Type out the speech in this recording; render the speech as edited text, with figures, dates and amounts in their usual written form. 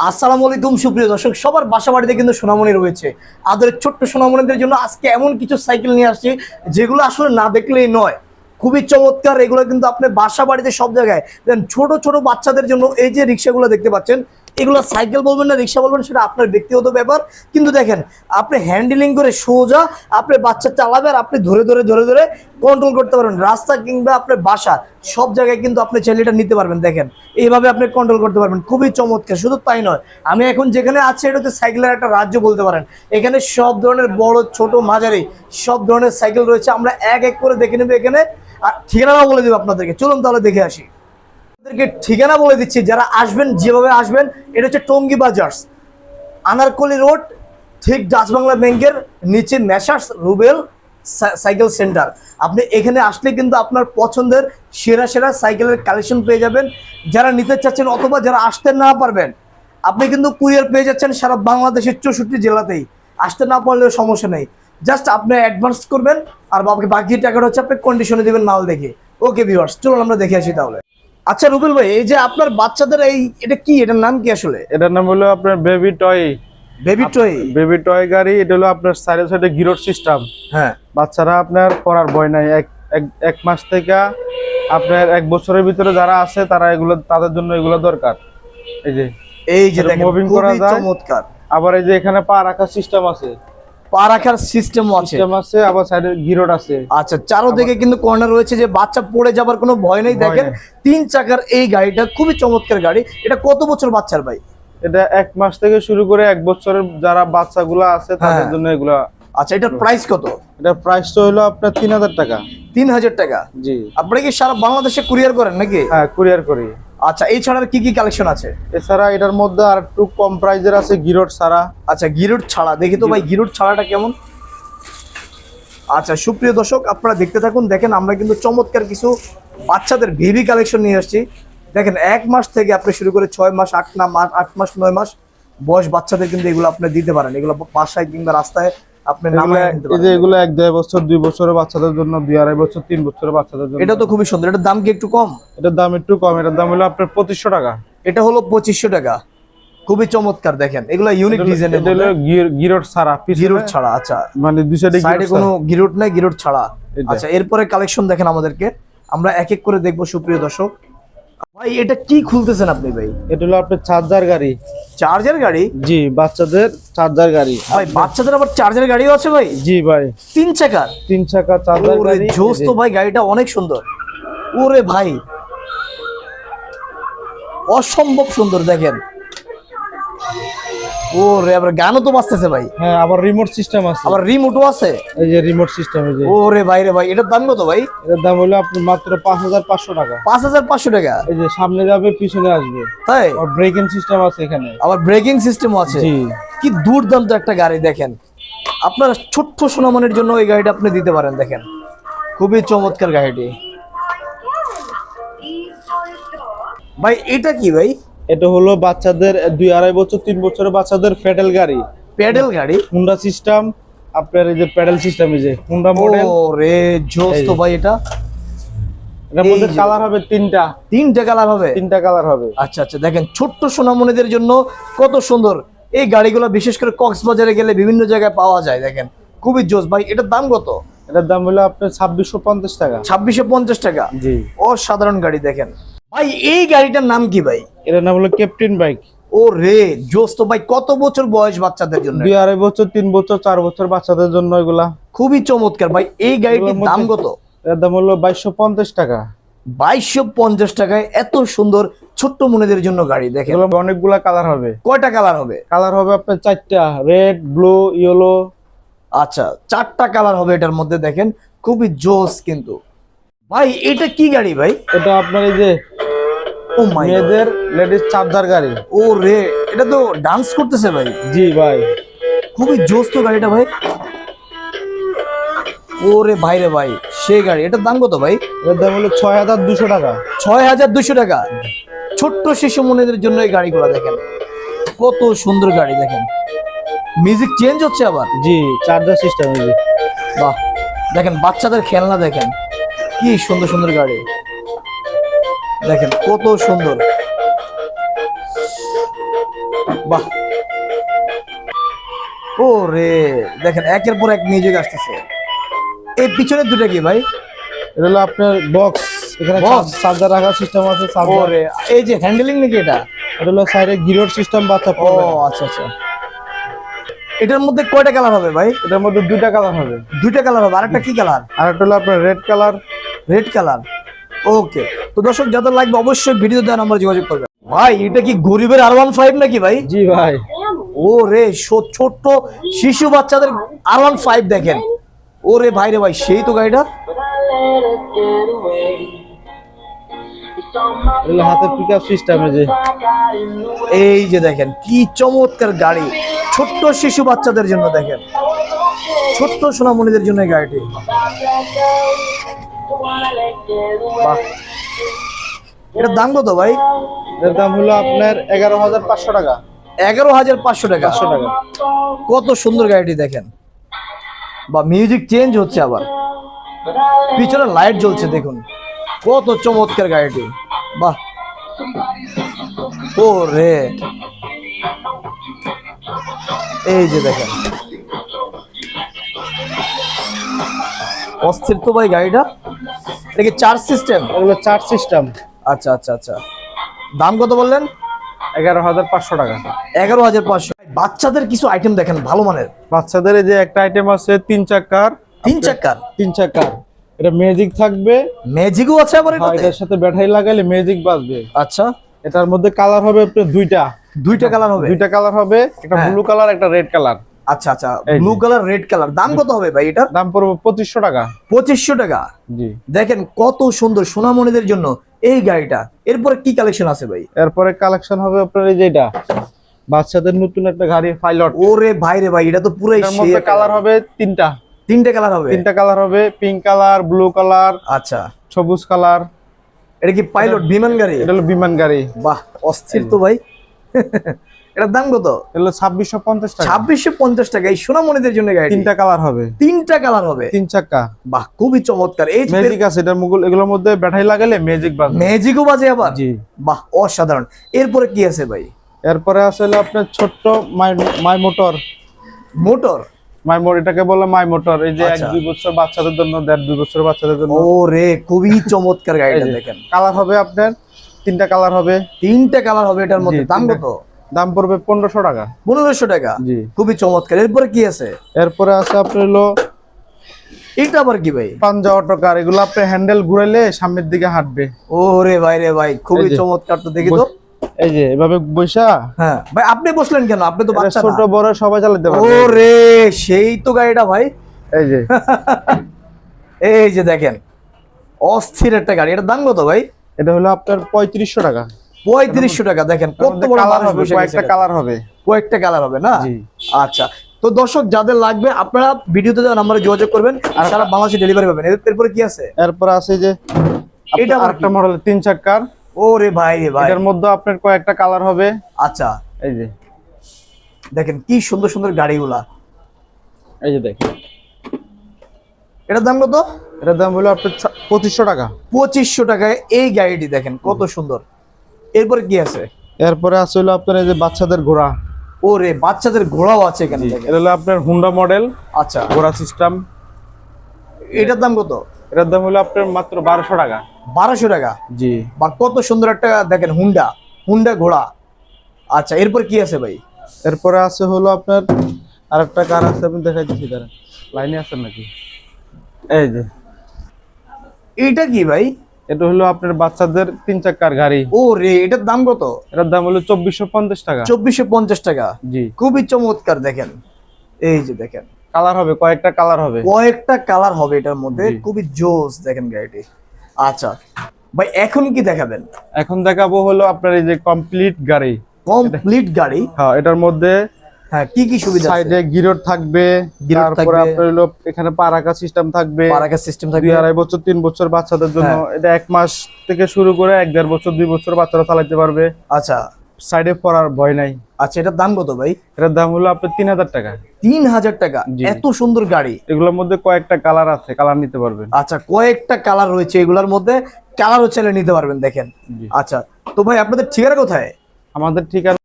আসসালামু আলাইকুম সুপ্রিয় দর্শক, সবার বাসা বাড়িতে কিন্তু সোনামণি রয়েছে। আদরের ছোট্ট সোনামণিদের জন্য আজকে এমন কিছু সাইকেল নিয়ে আসছি যেগুলো আসলে না দেখলেই নয়। খুবই চমৎকার, এগুলো কিন্তু আপনি বাসা বাড়িতে সব জায়গায় দেন। ছোট ছোট বাচ্চাদের জন্য এই যে রিক্সাগুলো দেখতে পাচ্ছেন, এগুলো সাইকেল বলবেন না রিক্সা বলবেন সেটা আপনার ব্যক্তিগত ব্যাপার, কিন্তু দেখেন আপনি হ্যান্ডেলিং করে সোজা আপনি বাচ্চা চালাবে আর আপনি ধরে ধরে ধরে ধরে কন্ট্রোল করতে পারবেন। রাস্তা কিংবা আপনার বাসা সব জায়গায় কিন্তু আপনি চাইলে এটা নিতে পারবেন। দেখেন এইভাবে আপনি কন্ট্রোল করতে পারবেন, খুবই চমৎকার। শুধু তাই নয়, আমি এখন যেখানে আছি এটা হচ্ছে সাইকেলের একটা রাজ্য বলতে পারেন। এখানে সব ধরনের বড় ছোট মাঝারি সব ধরনের সাইকেল রয়েছে। আমরা এক এক করে দেখে নেবো এখানে, আর ঠিকানাও বলে দেবো আপনাদেরকে। চলুন তাহলে দেখে আসি। ঠিকানা বলে দিচ্ছি, যারা আসবেন যেভাবে আসবেন। এটা হচ্ছে টঙ্গী বাজার্স, আনারকলি রোড, ঠিক ডাচ বাংলা ব্যাংকের নিচে মেসার্স রুবেল সাইকেল সেন্টার। আপনি এখানে আসলে কিন্তু আপনার পছন্দের সেরা সেরা সাইকেলের কালেকশন পেয়ে যাবেন। যারা নিতে চাচ্ছেন অথবা যারা আসতে না পারবেন, আপনি কিন্তু কুরিয়ার পেয়ে যাচ্ছেন সারা বাংলাদেশের 64 জেলাতেই। আসতে না পারলেও সমস্যা নেই, জাস্ট আপনি অ্যাডভান্স করবেন আর বাকি টাকাটা হচ্ছে আপনি কন্ডিশনে দেবেন মাল দেখে। ওকে ভিউয়ার্স, চলুন আমরা দেখে আসি তাহলে। আচ্ছা রুবেল ভাই, এই যে আপনার বাচ্চাদের এটা কি, এটার নাম কি আসলে? এটার নাম হলো আপনার বেবি টয়। বেবি টয় গাড়ি। এটা হলো আপনার সাইডে সাইডে গিরোড সিস্টেম। হ্যাঁ, বাচ্চারা আপনার পড়ার ভয় নাই। এক মাস থেকে আপনার 1 বছরের ভিতরে যারা আছে তারা এগুলো, তাদের জন্য এগুলো দরকার। এই যে মুভিং করা যায়, চমৎকার। আবার এই যে এখানে পা রাখার সিস্টেম আছে, পা রাখার সিস্টেম আছে, আবার সাইডে গিরোড আছে। আচ্ছা, চারদিকে কিন্তু কর্নার রয়েছে, যে বাচ্চা পড়ে যাবার কোনো ভয় নেই। দেখেন 3 চাকার এই গাড়িটা খুবই চমৎকার গাড়ি। এটা কত বছর বাচ্চার ভাই? এটা 1 মাস থেকে শুরু করে 1 বছরের যারা বাচ্চাগুলো আছে তাদের জন্য এগুলা। আচ্ছা, এটার প্রাইস কত? এটা প্রাইসটা হলো আপনার 3000 টাকা। 3000 টাকা? জি। আপনি কি সারা বাংলাদেশে কুরিয়ার করেন নাকি? হ্যাঁ, কুরিয়ার করি। আচ্ছা, এই ছাড়া কি কি কালেকশন আছে? এছাড়া এটার মধ্যে আর একটু কম প্রাইজের আছে গিরোড ছাড়া। আচ্ছা, গিরুট ছাড়া দেখি তো ভাই, গিরুট ছাড়াটা কেমন? আচ্ছা সুপ্রিয় দর্শক, আপনারা দেখতে থাকুন। দেখেন আমরা কিন্তু চমৎকার কিছু বাচ্চাদের বেবি কালেকশন নিয়ে আসছি। দেখেন 1 মাস থেকে আপনি শুরু করে 6 মাস, 8 মাস 9 মাস বয়স বাচ্চাদের কিন্তু এগুলো আপনি দিতে পারেন। এগুলো বাসায় কিংবা রাস্তায় আপনি নামায় নিতে পারেন। এগুলো 1-2 বছর 2 বছরের বাচ্চাদের জন্য, 2-2.5 বছর 3 বছরের বাচ্চাদের জন্য। এটা তো খুবই সুন্দর। এটার দাম কি একটু কম? এটার দাম একটু কম। এটার দাম হলো আপনার 2500 টাকা। এটা হলো 2500 টাকা। খুবই চমৎকার। দেখেন এগুলো ইউনিক ডিজাইন। এটা হলো গিরোড ছাড়া, গিরুট ছাড়া। আচ্ছা, মানে দুই সাইডে কোনো গিরুট নাই, গিরুট ছাড়া। আচ্ছা, এরপরে কালেকশন দেখেন আমাদেরকে, আমরা এক এক করে দেখবো সুপ্রিয় দর্শক। ভাই এটা কি খুলতেছেন আপনি ভাই? এটা হলো আপনার চার্জার গাড়ি। চার্জার গাড়ি? জি, বাচ্চাদের চার্জার গাড়ি। ভাই বাচ্চাদের আবার চার্জার গাড়িও আছে ভাই? জি ভাই, 3 চাকার। 3 চাকা চার্জার গাড়ি। জোস তো ভাই, গাড়িটা অনেক সুন্দর। ওরে ভাই অসম্ভব সুন্দর। দেখেন ওরে, আবার গানও তো বাজতেছে ভাই। হ্যাঁ, আবার রিমোট সিস্টেম আছে। আবার রিমোটও আছে। এই যে রিমোট সিস্টেম। এই যে ওরে ভাই রে ভাই, এটার দাম কত ভাই? এর দাম হলো আপনার মাত্র 5500 টাকা। 5500 টাকা? এই যে সামনে যাবে পিছনে আসবে। তাই? আর ব্রেকিং সিস্টেম আছে এখানে। আবার ব্রেকিং সিস্টেমও আছে। জি। কি দুর্দান্ত একটা গাড়ি। দেখেন আপনার ছোট্ট সোনামণির জন্য এই গাড়িটা আপনি দিতে পারেন। দেখেন খুবই চমৎকার গাড়িটি। ভাই এটা কি ভাই? এটা হলো বাচ্চাদের 2-2.5 বছর 3 বছরের বাচ্চাদের প্যাডেল গাড়ি। প্যাডেল গাড়ি? Honda system. আপনার এই যে প্যাডেল সিস্টেম, এই যে হুন্ডা মডেল। ওরে জোস তো ভাই। এটা এর মধ্যে কালার হবে 3টা কালার হবে? 3টা কালার হবে। আচ্ছা আচ্ছা, দেখেন ছোট্ট সোনামণিদের জন্য কত সুন্দর এই গাড়িগুলো। বিশেষ করে কক্সবাজারে গেলে বিভিন্ন জায়গায় পাওয়া যায়। দেখেন খুবই জোস ভাই। এটার দাম কত? এটার দাম হলো আপনার 2650 টাকা। 2650 টাকা? জি। অসাধারণ গাড়ি। দেখেন ভাই এই গাড়িটার নাম কি ভাই? এটার নাম হলো ক্যাপ্টেন বাইক। ও রে জোস তো ভাই। কত বছর বয়স বাচ্চাদের জন্য? 2-2.5 বছর 3 বছর 4 বছর বাচ্চাদের জন্য এগুলা। খুবই চমৎকার ভাই। এই গাড়িটির দাম কত? এর দাম হলো 2250 টাকা। 2250 টাকায় এত সুন্দর ছোট্ট মনেদের জন্য গাড়ি। দেখেন অনেকগুলা কালার হবে। কয়টা কালার হবে? কালার হবে আপনার 4টা, রেড, ব্লু, ইয়েলো। আচ্ছা, 4টা কালার হবে এটার মধ্যে। দেখেন খুবই জোস কিন্তু ভাই। এটা কি গাড়ি ভাই? এটা আপনার এই যে ও মাই মেয়েদের লেডিস চার্জার গাড়ি। ও রে, এটা তো ডান্স করতেছে ভাই। জি ভাই, খুবই জোস তো গাড়িটা ভাই। ওরে ভাই রে ভাই, সেই গাড়ি। এটার দাম কত ভাই? এর দাম হলো 6200 টাকা। 6200 টাকা? ছোট্ট শিশু মনেদের জন্য এই গাড়িগুলো। দেখেন কত সুন্দর গাড়ি। দেখেন মিউজিক চেঞ্জ হচ্ছে আবার। জি, চার্জার সিস্টেম। এই যে বাহ, দেখেন বাচ্চাদের খেলনা। দেখেন কি সুন্দর সুন্দর গাড়ি। দেখেন কত সুন্দর। বাহ, ও রে দেখেন একের পর এক মিউজিক আসতেছে। এই পিছনের দুটো কি ভাই? এটা হলো আপনার বক্স, এখানে Box? চার্জার রাখার সিস্টেম আছে, ও চার্জার। রে, এই যে হ্যান্ডেলিং নাকি এটা? এটা হলো সাইডে গিরোর সিস্টেম, বাচ্চা ও পড়বে না। আচ্ছা আচ্ছা। এটার মধ্যে কয়টা কালার হবে ভাই? এটার মধ্যে দুইটা কালার হবে। দুইটা কালার হবে, আরেকটা কি কালার? আর একটা হলো আপনার red colour. Red colour. Okay, তো দর্শক যাদের লাগবে অবশ্যই ভিডিও দেওয়ার নাম্বার যোগাযোগ করবেন। ভাই এটা কি গরিবের R15 নাকি ভাই? জি ভাই। ও রে, ছোট্ট শিশু বাচ্চাদের R15 দেখেন। ও রে ভাই রে ভাই, সেই তো গাড়িটা। এগুলো হাতের পিকআপ সিস্টেম। এই যে দেখেন কি চমৎকার গাড়ি, ছোট্ট শিশু বাচ্চাদের জন্য দেখেন, ছোট্ট সোনামণিদের জন্য এই গাড়িটি। বাহ, এটার দাম কত ভাই? এর দাম হলো আপনার 11,500 টাকা। 11,500 টাকা। 500 টাকা। কত সুন্দর গাড়িটি দেখেন, বা মিউজিক চেঞ্জ হচ্ছে, আবার পিছনে লাইট জ্বলছে, দেখুন কত চমৎকার গাড়িটি। বাহ, ও রে, এই যে দেখেন অস্থির তো ভাই গাড়িটা। এটা কি চার্জ সিস্টেম? এগুলো চার্জ সিস্টেম। আচ্ছা আচ্ছা আচ্ছা। দাম কত বললেন? 11,500 টাকা। 11,500। বাচ্চাদের কিছু আইটেম দেখেন ভালো মানের। বাচ্চাদের এই যে একটা আইটেম আছে 3 চাকার। 3 চাকার? 3 চাকার, এটা ম্যাজিক থাকবে। ম্যাজিকও আছে আবার হ্যাঁ, এটাতে? এটার সাথে ব্যাটারি লাগাইলে ম্যাজিক বাজবে। আচ্ছা, এটার মধ্যে কালার হবে আপনার দুইটা কালার হবে? দুইটা কালার হবে, একটা হ্যাঁ। ব্লু কালার, একটা রেড কালার। আচ্ছা আচ্ছা, এই যে। Blue colour red colour. দাম কত হবে ভাই এটার? দাম পড়বে 2500 টাকা। 2500 টাকা। জি। দেখেন কত সুন্দর সোনামণিদের জন্য এই গাড়িটা। এরপরে কি কালেকশন আছে ভাই? এরপরে কালেকশন হবে আপনার এই যে এটা বাচ্চাদের নতুন একটা গাড়ি পাইলট। ওরে ভাই রে ভাই, এটা তো পুরাই এটার সেই মধ্যে একটা কালার গাড়ি। হবে তিনটা। 3টে কালার হবে? 3টা কালার হবে, পিঙ্ক কালার, ব্লু কালার, আচ্ছা, সবুজ কালার। এটা কি পাইলট বিমান গাড়ি? এটা হলো বিমান গাড়ি। বাহ, অস্থির তো ভাই। এটার দাম কত? এটা হলো 2650 টাকা। 2650 টাকা। এই সোনামণিদের জন্য গাড়ি। 3টা কালার হবে। 3টা কালার হবে? 3 চাকা। বাহ, খুবই চমৎকার। এই ম্যাজিক আছে এটার মুকুল, এগুলোর মধ্যে ব্যাটারি লাগালে ম্যাজিক বাজবে। ম্যাজিকও বাজে আবার? জি। বাহ, অসাধারণ। এরপরে কি আছে ভাই? এরপরে আসলে আপনার ছোট্ট মাই মোটর। মোটর? এটাকে বলে মাই মোটর। এই যে আচ্ছা। 1-2 বছর বাচ্চাদের জন্য, 1.5-2 বছর বাচ্চাদের জন্য। ও রে, খুবই চমৎকার গাড়িটা দেখেন। কালার হবে আপনার 3টা কালার হবে। 3টে কালার হবে এটার মধ্যে। জি, দাম 3টা। কত? দাম পড়বে 1500 টাকা। 1500 টাকা। জি। খুবই চমৎকার। এরপরে কি আছে? এরপরে আছে আপনার হলো এটা আবার কি ভাই? পাঞ্জা অটোকার। এগুলো আপনি হ্যান্ডেল ঘুরাইলে সামনের দিকে হাঁটবে। ও রে ভাই রে ভাই, খুবই এই যে। চমৎকার তো, দেখি তো। এই যে এভাবে বৈশা। হ্যাঁ ভাই, আপনি বসলেন কেন? আপনি তো এটা বাচ্চা ছোট না। বড় সবাই চালাতে ও পারবে। রে, সেই তো গাড়িটা ভাই। এই যে এই যে দেখেন অস্থির একটা গাড়ি। এটার দাম কত ভাই? এটা হলো আপনার 3500 টাকা। 3500 টাকা। দেখেন কত বড় কালার মানুষ হবে, বসে কয়েকটা গেছে। কালার হবে। কয়েকটা কালার হবে না? জি। আচ্ছা, তো দর্শক যাদের লাগবে আপনারা ভিডিওতে দেওয়া নাম্বারে যোগাযোগ করবেন, আর সারা বাংলাদেশে ডেলিভারি পাবেন। এরপরে কি আছে? এরপর আছে যে এটা এটা আবার আরেকটা কি? মডেল 3 চাকার। ও রে ভাই রে ভাই। এটার মধ্যে আপনার কয়েকটা কালার হবে। আচ্ছা, এই যে দেখেন কি সুন্দর সুন্দর গাড়িগুলা। এই যে দেখেন এটার দাম কত? এটার দাম হলো আপনার 2500 টাকা। 2500 টাকায় এই গাড়িটি দেখেন কত সুন্দর। এরপরে কি আছে? এরপরে আছে হলো আপনার এই যে বাচ্চাদের ঘোড়া। ও রে, বাচ্চাদের ঘোড়াও আছে এখানে দেখেন। এটা হলো আপনার হুন্ডা মডেল আচ্ছা, ঘোড়া সিস্টেম। এটার দাম কত? এটার দাম হলো আপনার মাত্র 1200 টাকা। 1200 টাকা। জি। বা কত সুন্দর একটা দেখেন হুন্ডা ঘোড়া। আচ্ছা, এরপর কি আছে ভাই? এরপরে আছে হলো আপনার আরেকটা কার আছে, আমি দেখাই দিচ্ছি, দাঁড়ান। লাইনে আছেন নাকি? এই যে এটা কি ভাই? এটা হলো আপনার বাচ্চাদের 3 চাকার গাড়ি। ও রে, এটার দাম কত? এটার দাম হলো 2450 টাকা। 2450 টাকা। জি। খুবই চমৎকার দেখেন। এই যে দেখেন কালার হবে, কয়েকটা কালার হবে। কয়েকটা কালার হবে এটার মধ্যে। জি। খুবই জোস দেখেন গাড়িটি। আচ্ছা ভাই, এখন কি দেখাবেন? এখন দেখাবো হলো আপনার এই যে কমপ্লিট গাড়ি। কমপ্লিট গাড়ি? হ্যাঁ, এটার মধ্যে হ্যাঁ, কি কি সুবিধা আছে? সাইডে গিরোর থাকবে, গিয়ার তারপরে থাকবে, আপনার হলো এখানে পা রাখা সিস্টেম থাকবে, পারাকা সিস্টেম থাকবে, 2-2.5 বছর 3 বছর বাচ্চাদের জন্য। হ্যাঁ। এটা 1 মাস থেকে শুরু করে 1-1.5 বছর 2 বছর বাচ্চারা চালাতে পারবে। আচ্ছা সাইডে পড়ার ভয় নাই। আচ্ছা, এটার দাম কত ভাই? এটার দাম হলো আপনার 3000 টাকা। 3000 টাকা। জি। এত সুন্দর গাড়ি। এগুলোর মধ্যে কয়েকটা কালার আছে, কালার নিতে পারবেন। আচ্ছা, কয়েকটা কালার রয়েছে এগুলোর মধ্যে, কালারও চাইলে নিতে পারবেন দেখেন। জি। আচ্ছা, তো ভাই আপনাদের ঠিকানা কোথায়? আমাদের ঠিকানা